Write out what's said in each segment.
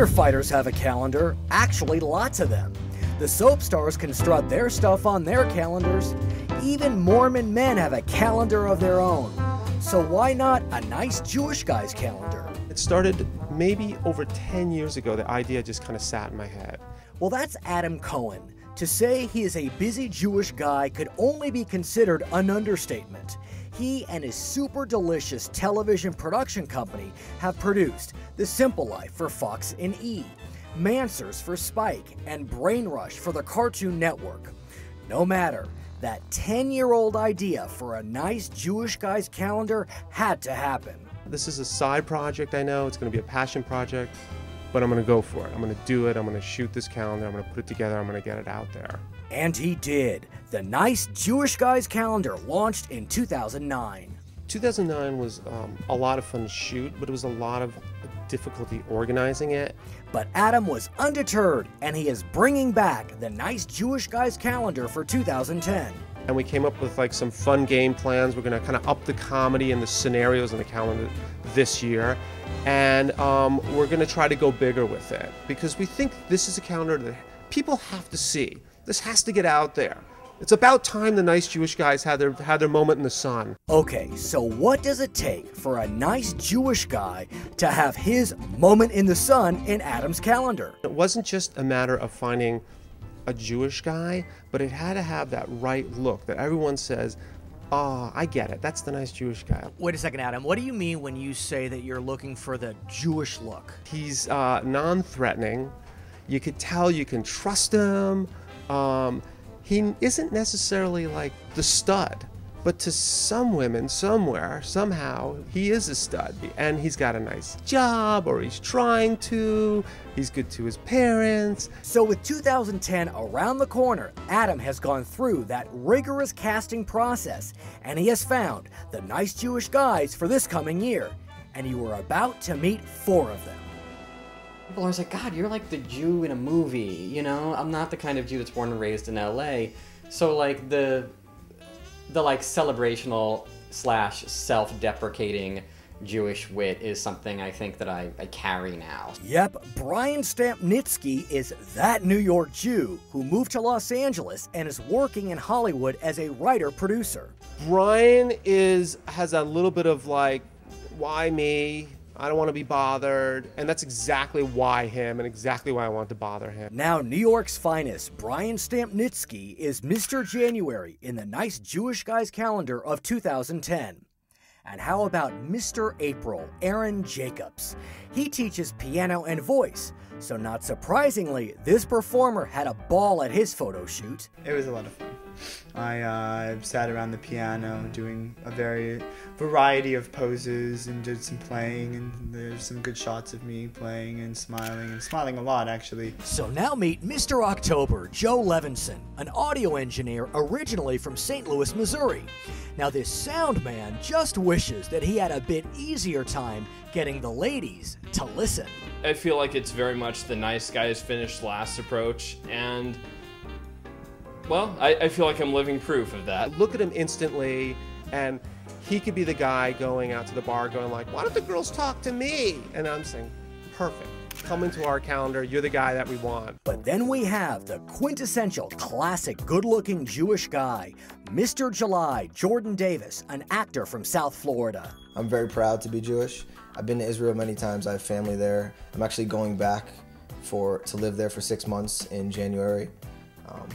Firefighters have a calendar, actually lots of them. The soap stars can strut their stuff on their calendars. Even Mormon men have a calendar of their own. So why not a nice Jewish guy's calendar? It started maybe over 10 years ago. The idea just kind of sat in my head. Well, that's Adam Cohen. To say he is a busy Jewish guy could only be considered an understatement. He and his super delicious television production company have produced The Simple Life for Fox and E, Mansers for Spike, and Brainrush for the Cartoon Network. No matter, that 10-year-old idea for a nice Jewish guy's calendar had to happen. This is a side project, I know. It's going to be a passion project, but I'm going to go for it. I'm going to do it. I'm going to shoot this calendar. I'm going to put it together. I'm going to get it out there. And he did. The Nice Jewish Guy's Calendar launched in 2009. 2009 was a lot of fun to shoot, but it was a lot of difficulty organizing it. But Adam was undeterred, and he is bringing back the Nice Jewish Guy's Calendar for 2010. And we came up with like some fun game plans. We're going to kind of up the comedy and the scenarios on the calendar this year. And we're going to try to go bigger with it because we think this is a calendar that people have to see. This has to get out there. It's about time the nice Jewish guys had their moment in the sun. Okay, so what does it take for a nice Jewish guy to have his moment in the sun in Adam's calendar? It wasn't just a matter of finding a Jewish guy, but it had to have that right look that everyone says, oh, I get it. That's the nice Jewish guy. Wait a second, Adam. What do you mean when you say that you're looking for the Jewish look? He's non-threatening. You could tell you can trust him. He isn't necessarily like the stud, but to some women somewhere, somehow, he is a stud. And he's got a nice job, or he's trying to. He's good to his parents. So with 2010 around the corner, Adam has gone through that rigorous casting process, and he has found the nice Jewish guys for this coming year. And you are about to meet 4 of them. People are like, God, you're like the Jew in a movie, you know? I'm not the kind of Jew that's born and raised in LA. So like the like celebrational / self-deprecating Jewish wit is something I think that I carry now. Yep, Brian Stampnitsky is that New York Jew who moved to Los Angeles and is working in Hollywood as a writer-producer. Brian has a little bit of like, why me? I don't want to be bothered, and that's exactly why him and exactly why I want to bother him. Now New York's finest, Brian Stampnitsky, is Mr. January in the Nice Jewish Guy's Calendar of 2010. And how about Mr. April, Aaron Jacobs? He teaches piano and voice, so not surprisingly, this performer had a ball at his photo shoot. It was a lot of fun. I sat around the piano doing a variety of poses and did some playing, and there's some good shots of me playing and smiling a lot actually. So now meet Mr. October, Joe Levinson, an audio engineer originally from St. Louis, Missouri. Now this sound man just wishes that he had a bit easier time getting the ladies to listen. I feel like it's very much the nice guys finish last approach, and well, I feel like I'm living proof of that. Look at him instantly, and he could be the guy going out to the bar going like, why don't the girls talk to me? And I'm saying, perfect. Come into our calendar. You're the guy that we want. But then we have the quintessential classic good-looking Jewish guy, Mr. July, Jordan Davis, an actor from South Florida. I'm very proud to be Jewish. I've been to Israel many times. I have family there. I'm actually going back to live there for 6 months in January.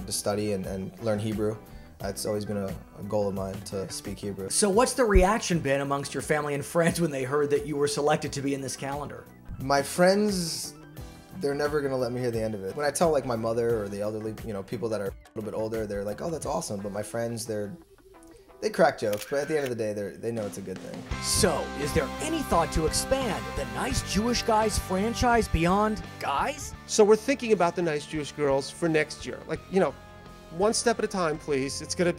To study and learn Hebrew. It's always been a goal of mine to speak Hebrew. So what's the reaction been amongst your family and friends when they heard that you were selected to be in this calendar? My friends, they're never going to let me hear the end of it. When I tell like my mother or the elderly, people that are a little bit older, they're like, oh, that's awesome. But my friends, they crack jokes, but at the end of the day, they know it's a good thing. So, is there any thought to expand the Nice Jewish Guys franchise beyond guys? So we're thinking about the nice Jewish girls for next year. Like, one step at a time, please. It's gonna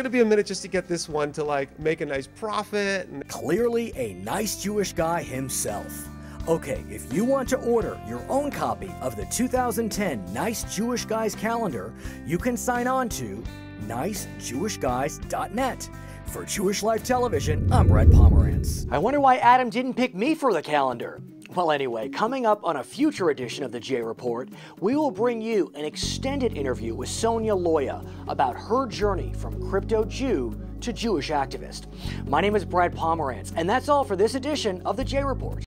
be a minute just to get this one to like make a nice profit. And clearly a nice Jewish guy himself. Okay, if you want to order your own copy of the 2010 Nice Jewish Guys calendar, you can sign on to nicejewishguys.net. For Jewish Life Television, I'm Brett Pomerantz. I wonder why Adam didn't pick me for the calendar. Well, anyway, coming up on a future edition of the J Report, we will bring you an extended interview with Sonia Loya about her journey from crypto Jew to Jewish activist. My name is Brad Pomerantz, and that's all for this edition of the J Report.